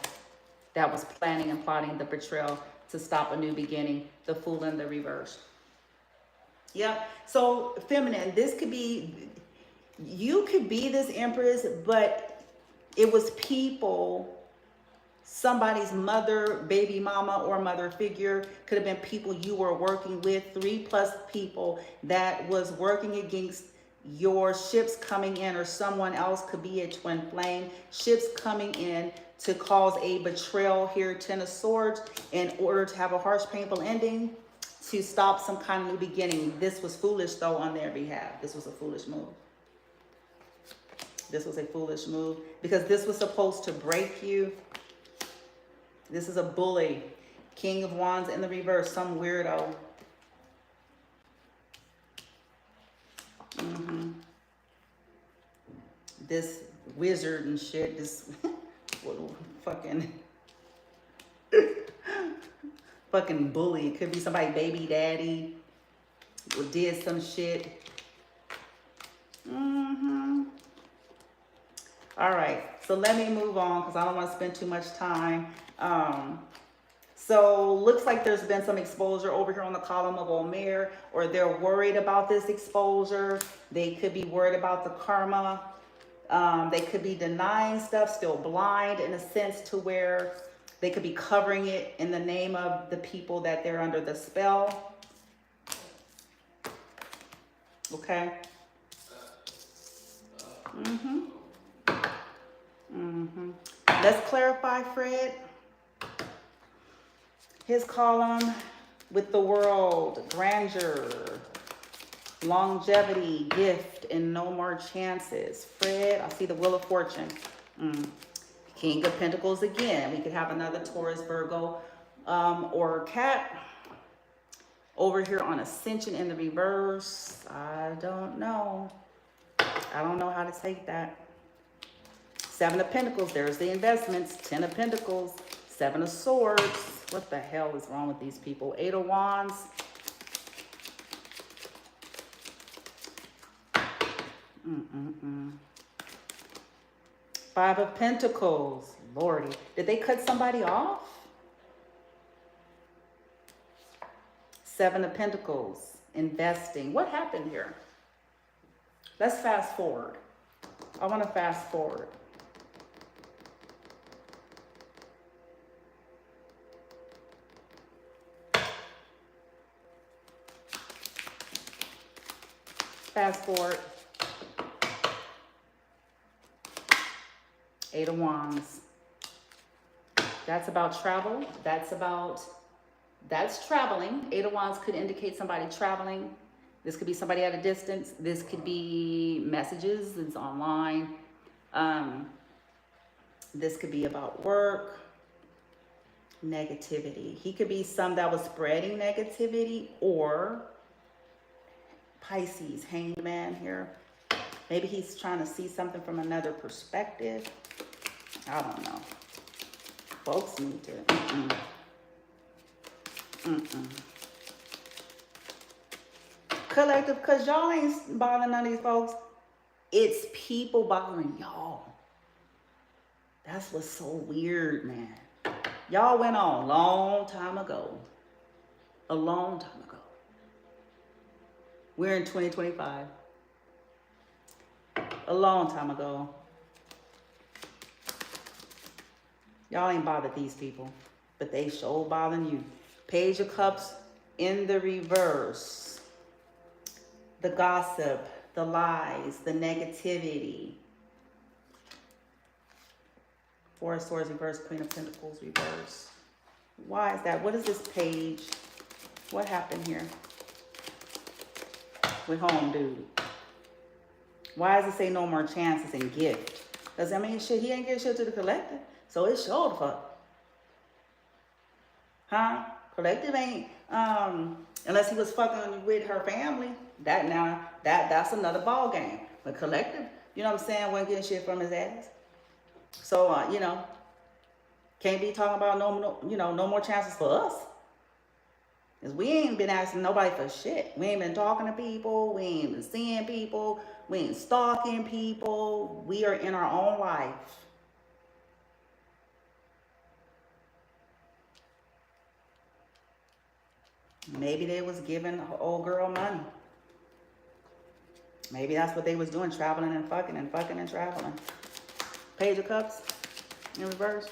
That was planning and plotting the betrayal to stop a new beginning. The Fool in the reverse. Yep, so feminine, this could be, you could be this Empress, but it was people, somebody's mother, baby mama, or mother figure. Could have been people you were working with, 3+ people that was working against your ships coming in, or someone else could be a twin flame. Ships coming in to cause a betrayal here, 10 of Swords, in order to have a harsh, painful ending, to stop some kind of new beginning. This was foolish though on their behalf. This was a foolish move. This was a foolish move because this was supposed to break you. This is a bully. King of Wands in the reverse, some weirdo. This wizard and shit, this fucking bully. It could be somebody baby daddy who did some shit. All right, so let me move on because I don't want to spend too much time. So looks like there's been some exposure over here on the column of Omer, or they're worried about this exposure. They could be worried about the karma. They could be denying stuff, still blind in a sense to where they could be covering it in the name of the people that they're under the spell. Okay. Let's clarify, Fred. His column with the world, grandeur, longevity, gift, and no more chances. Fred, I see the Wheel of Fortune. King of Pentacles again. We could have another Taurus, Virgo, or Cap. Over here on Ascension in the reverse. I don't know. I don't know how to take that. Seven of Pentacles. There's the investments. 10 of Pentacles. 7 of Swords. What the hell is wrong with these people? 8 of Wands. Five of Pentacles. Lordy. Did they cut somebody off? 7 of Pentacles. Investing. What happened here? Let's fast forward. I want to fast forward. Fast forward. 8 of Wands. That's about travel. That's traveling. 8 of Wands could indicate somebody traveling. This could be somebody at a distance. This could be messages. It's online. This could be about work. Negativity. He could be some that was spreading negativity, or Pisces, Hanged Man here. Maybe he's trying to see something from another perspective. I don't know. Folks need to... Collective, because y'all ain't bothering none of these folks. It's people bothering y'all. That's what's so weird, man. Y'all went on a long time ago. A long time ago. We're in 2025. A long time ago. Y'all ain't bothered these people, but they sure bothering you. Page of Cups in the reverse. The gossip, the lies, the negativity. Four of Swords reverse, Queen of Pentacles reverse. Why is that? What is this page? What happened here? With home, dude. Why does it say no more chances and gift? Because, I mean, shit, he ain't get shit to the collective. So it's sure the fuck. Huh? Collective ain't, unless he was fucking with her family. That's another ball game. But collective, you know what I'm saying, wasn't getting shit from his ass. So, you know, can't be talking about no more chances for us. Because we ain't been asking nobody for shit. We ain't been talking to people. We ain't been seeing people. We ain't stalking people. We are in our own life. Maybe they was giving old girl money. Maybe that's what they was doing, traveling and fucking and fucking and traveling. Page of Cups in reverse.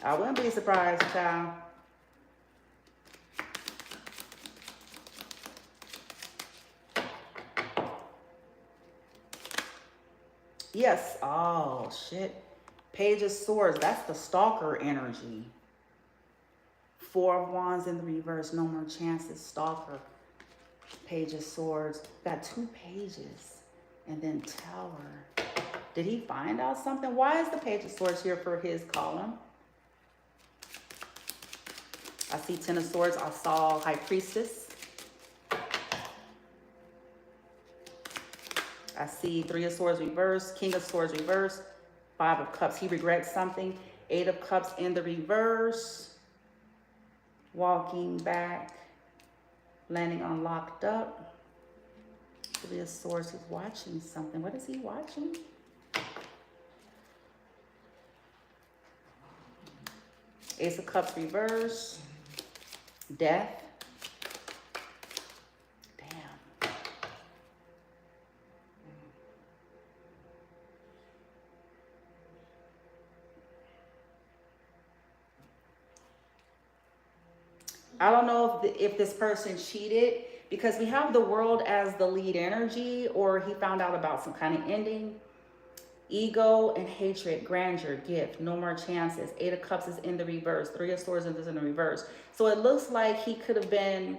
I wouldn't be surprised, child. Yes. Oh, shit. Page of Swords. That's the stalker energy. Four of Wands in the reverse. No more chances. Stalker. Page of Swords. Got 2 pages. And then Tower. Did he find out something? Why is the Page of Swords here for his column? I see 10 of Swords. I saw High Priestess. I see 3 of Swords reverse. King of Swords reverse. 5 of Cups. He regrets something. 8 of Cups in the reverse. Walking back. Landing on locked up. 3 of Swords is watching something. What is he watching? Ace of Cups reverse. Death. Damn. I don't know if this person cheated, because we have the World as the lead energy, or he found out about some kind of ending. Ego and hatred, grandeur, gift, no more chances. Eight of Cups is in the reverse. Three of Swords is in the reverse. So it looks like he could have been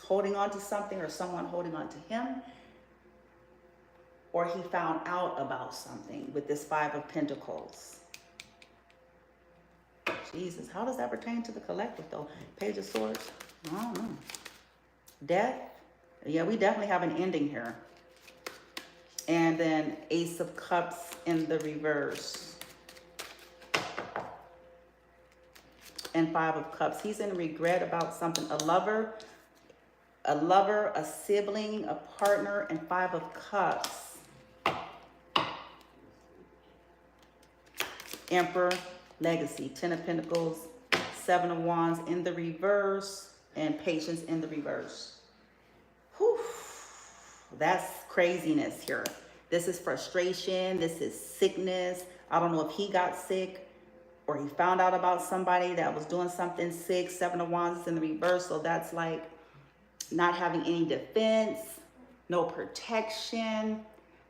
holding on to something, or someone holding on to him, or he found out about something with this Five of Pentacles. Jesus, how does that pertain to the collective though? Page of Swords, I don't know. Death, yeah, we definitely have an ending here. And then Ace of Cups in the reverse. And Five of Cups. He's in regret about something. A lover, a sibling, a partner, and Five of Cups. Emperor, legacy. Ten of Pentacles, Seven of Wands in the reverse, and Patience in the reverse. Whew. That's craziness here. This is frustration. This is sickness. I don't know if he got sick or he found out about somebody that was doing something sick. Seven of Wands is in the reverse. So that's like not having any defense, no protection,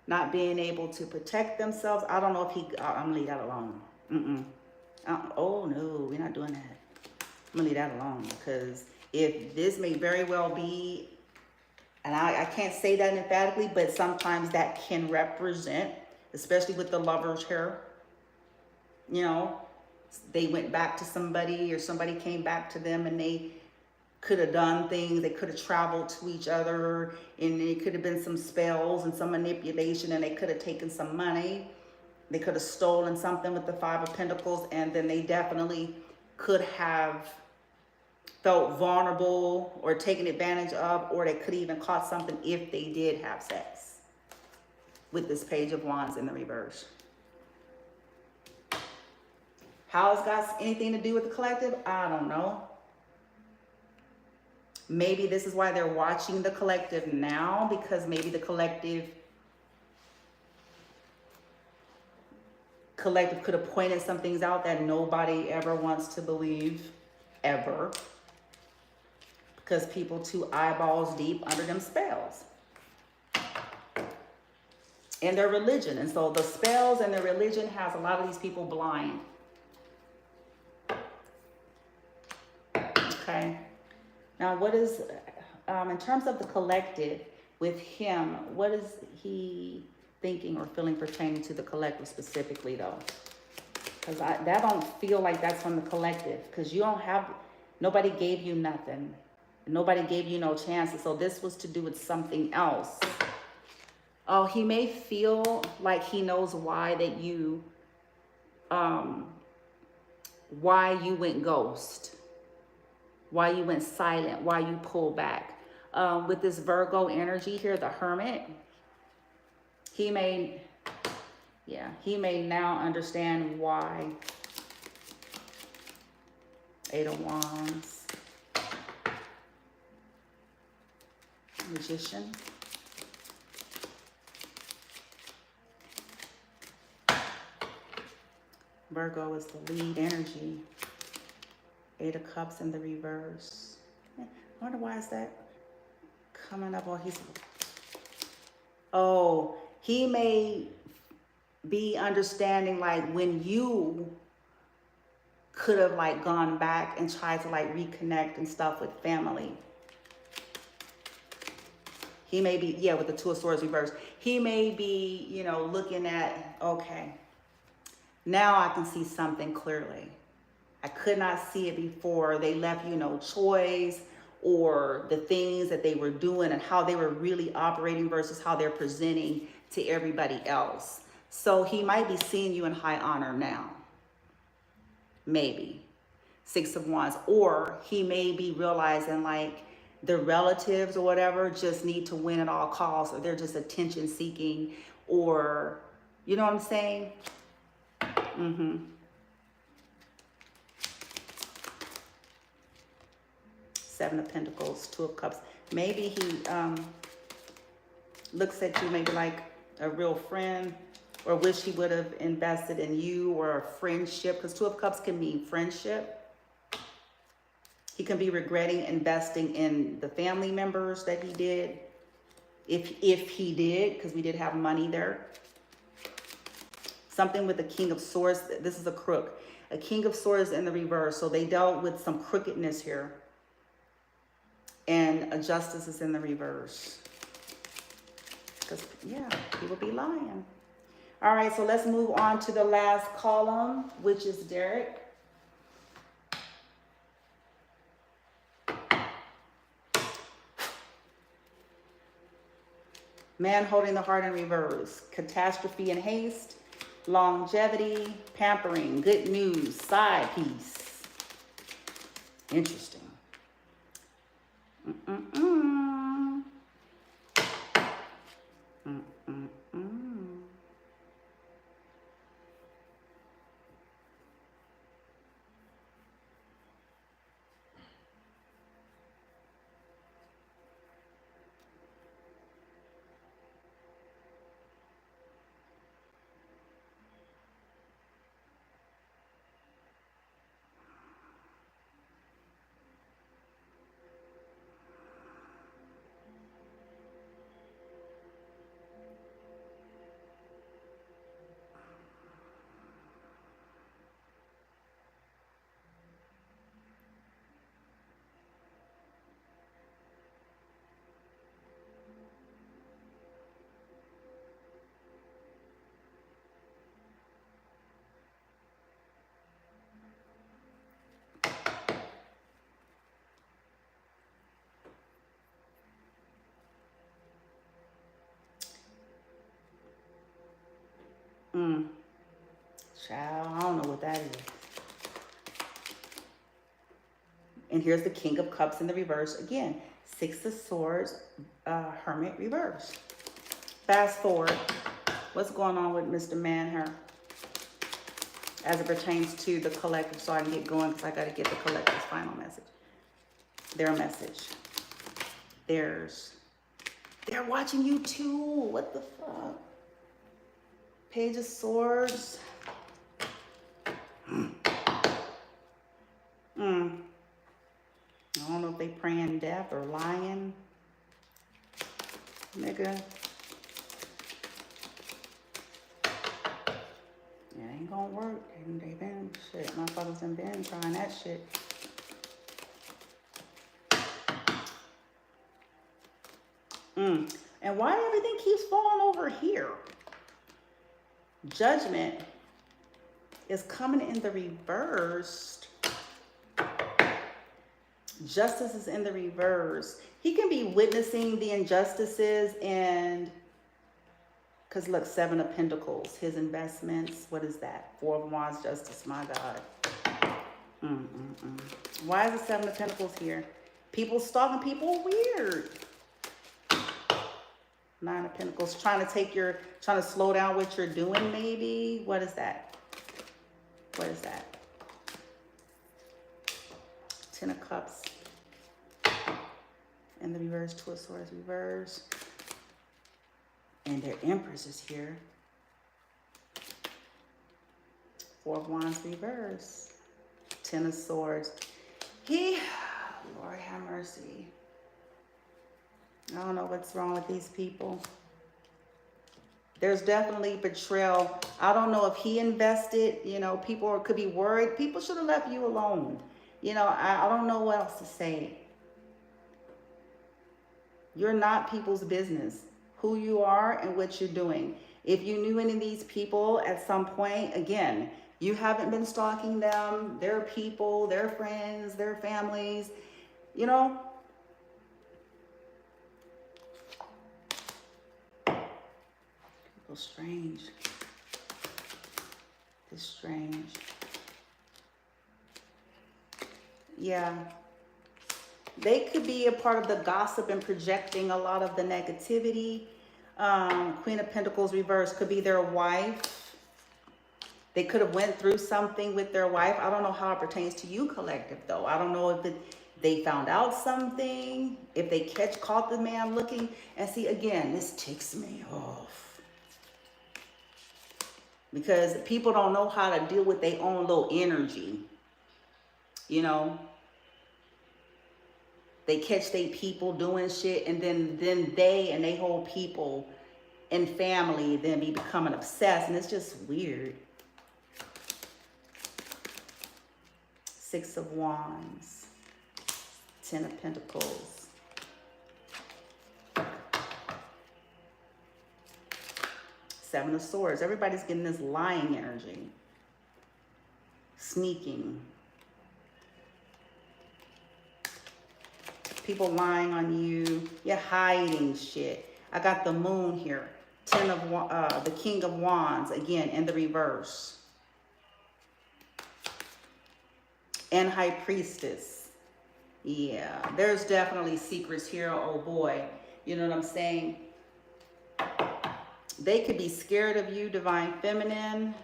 not being able to protect themselves. I don't know if he, I'm gonna leave that alone. Oh no, we're not doing that. I'm gonna leave that alone, because if this may very well be, and I can't say that emphatically, but sometimes that can represent, especially with the Lovers here, you know, they went back to somebody, or somebody came back to them, and they could have done things. They could have traveled to each other, and it could have been some spells and some manipulation, and they could have taken some money. They could have stolen something with the Five of Pentacles, and then they definitely could have felt vulnerable or taken advantage of, or they could even caught something if they did have sex with this Page of Wands in the reverse. How it's got anything to do with the collective? I don't know. Maybe this is why they're watching the collective now, because maybe the collective could have pointed some things out that nobody ever wants to believe, ever. Because people too eyeballs deep under them spells. And their religion. And so the spells and their religion has a lot of these people blind. Okay. Now what is, in terms of the collective with him, what is he thinking or feeling pertaining to the collective specifically though? Because that don't feel like that's from the collective. Because you don't have, nobody gave you nothing. Nobody gave you no chances. So this was to do with something else. Oh, he may feel like he knows why that you, why you went ghost, why you went silent, why you pulled back. With this Virgo energy here, the Hermit, he may now understand why. Eight of Wands. Magician. Virgo is the lead energy. Eight of Cups in the reverse. I wonder why is that coming up while he's... Oh, he may be understanding like when you could have like gone back and tried to like reconnect and stuff with family. He may be, yeah, with the Two of Swords reversed. He may be, you know, looking at, okay, now I can see something clearly. I could not see it before. They left you no choice, or the things that they were doing and how they were really operating versus how they're presenting to everybody else. So he might be seeing you in high honor now. Maybe. Six of Wands. Or he may be realizing like, the relatives or whatever just need to win at all costs, or they're just attention seeking, or you know what I'm saying? Seven of Pentacles, Two of Cups. Maybe he looks at you maybe like a real friend, or wish he would have invested in you, or a friendship, because Two of Cups can mean friendship. He can be regretting investing in the family members that he did, if he did, because we did have money there. Something with the King of Swords. This is a crook. A King of Swords in the reverse. So they dealt with some crookedness here. And a Justice is in the reverse. Because, yeah, he will be lying. All right, so let's move on to the last column, which is Derek. Man holding the heart in reverse. Catastrophe and haste. Longevity. Pampering. Good news. Side piece. Interesting. Child, I don't know what that is. And here's the King of Cups in the reverse again. Six of Swords, Hermit reverse. Fast forward. What's going on with Mr. Man here? As it pertains to the collective, so I can get going, because I got to get the collective's final message. Their message. Theirs. They're watching you too. What the fuck? Page of Swords. I don't know if they praying death or lying. Nigga. It ain't gonna work. They been, shit, motherfuckers done been trying that shit. And why everything keeps falling over here? Judgment is coming in the reverse. Justice is in the reverse. He can be witnessing the injustices, and because look, Seven of Pentacles, his investments. What is that? Four of Wands, Justice. My God. Why is the Seven of Pentacles here? People stalking people. Weird. Nine of Pentacles, trying to slow down what you're doing, maybe. What is that? What is that? Ten of Cups in the reverse. Two of Swords reverse. And their Empress is here. Four of Wands reverse. Ten of Swords. Lord have mercy. I don't know what's wrong with these people. There's definitely betrayal. I don't know if he invested, you know, people could be worried. People should have left you alone. You know, I don't know what else to say. You're not people's business. Who you are and what you're doing. If you knew any of these people at some point, again, you haven't been stalking them. Their people, their friends, their families, you know. People strange. It's strange. Yeah. They could be a part of the gossip and projecting a lot of the negativity. Queen of Pentacles reverse could be their wife. They could have went through something with their wife. I don't know how it pertains to you, collective, though. I don't know if they found out something, if they caught the man looking. And see, again, this ticks me off. Because people don't know how to deal with their own little energy. You know? They catch their people doing shit, and then they and they whole people and family then be becoming obsessed, and it's just weird. 6 of Wands, 10 of Pentacles, Seven of Swords. Everybody's getting this lying energy, sneaking. People lying on you. You're hiding shit. I got the Moon here. The King of Wands, again, in the reverse. And High Priestess. Yeah, there's definitely secrets here, oh boy. You know what I'm saying? They could be scared of you, Divine Feminine.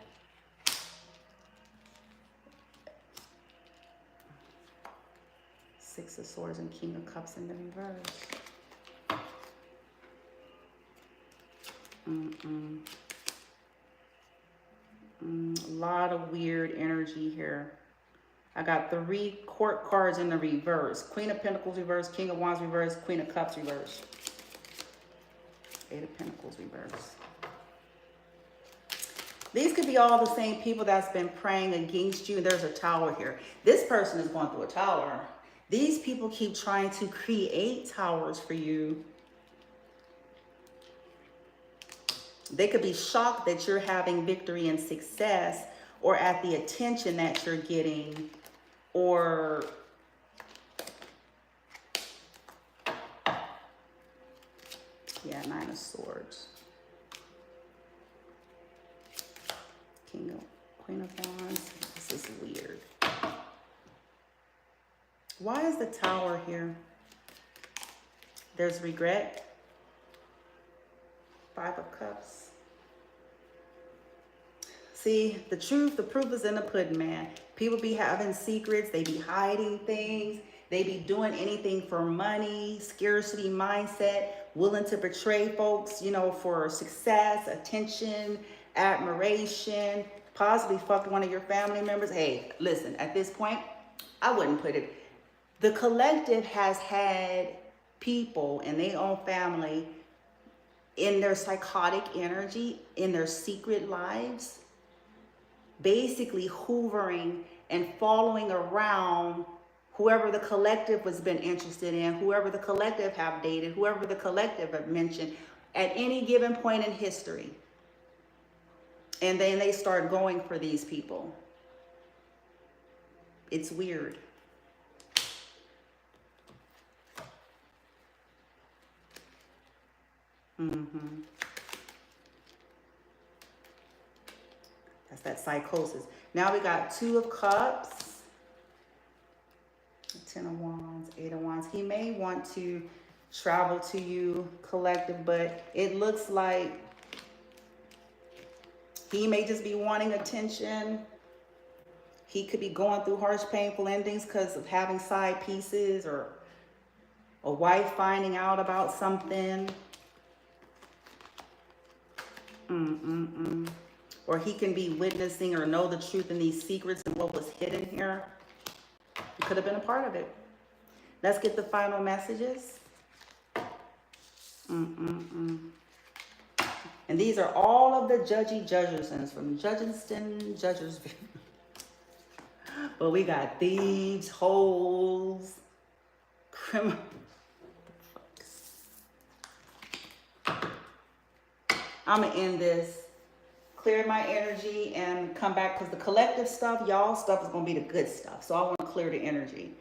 Six of Swords and King of Cups in the reverse. A lot of weird energy here. I got 3 court cards in the reverse. Queen of Pentacles reverse, King of Wands reverse, Queen of Cups reverse. 8 of Pentacles reverse. These could be all the same people that's been praying against you. There's a tower here. This person is going through a tower. These people keep trying to create towers for you. They could be shocked that you're having victory and success, or at the attention that you're getting, or yeah, 9 of Swords. Queen of Wands. This is weird. Why is the Tower here? There's regret. 5 of Cups. See, the proof is in the pudding, man. People be having secrets. They be hiding things. They be doing anything for money, scarcity mindset, willing to betray folks, you know, for success, attention, admiration, possibly fucked one of your family members. Hey, listen, at this point, I wouldn't put it. The collective has had people in their own family in their psychotic energy, in their secret lives, basically hoovering and following around whoever the collective has been interested in, whoever the collective have dated, whoever the collective have mentioned at any given point in history. And then they start going for these people. It's weird. That's that psychosis. Now we got 2 of Cups, 10 of Wands, 8 of Wands. He may want to travel to you, collective, but it looks like he may just be wanting attention. He could be going through harsh, painful endings because of having side pieces, or a wife finding out about something. Or he can be witnessing or know the truth in these secrets and what was hidden here. He could have been a part of it. Let's get the final messages. And these are all of the judgy judgersons from Judgeston, Judgersville. But we got thieves, holes, criminals. I'm going to end this, clear my energy, and come back, because the collective stuff, y'all stuff is going to be the good stuff. So I want to clear the energy,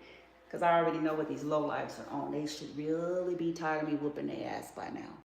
because I already know what these low lives are on. They should really be tired of me whooping their ass by now.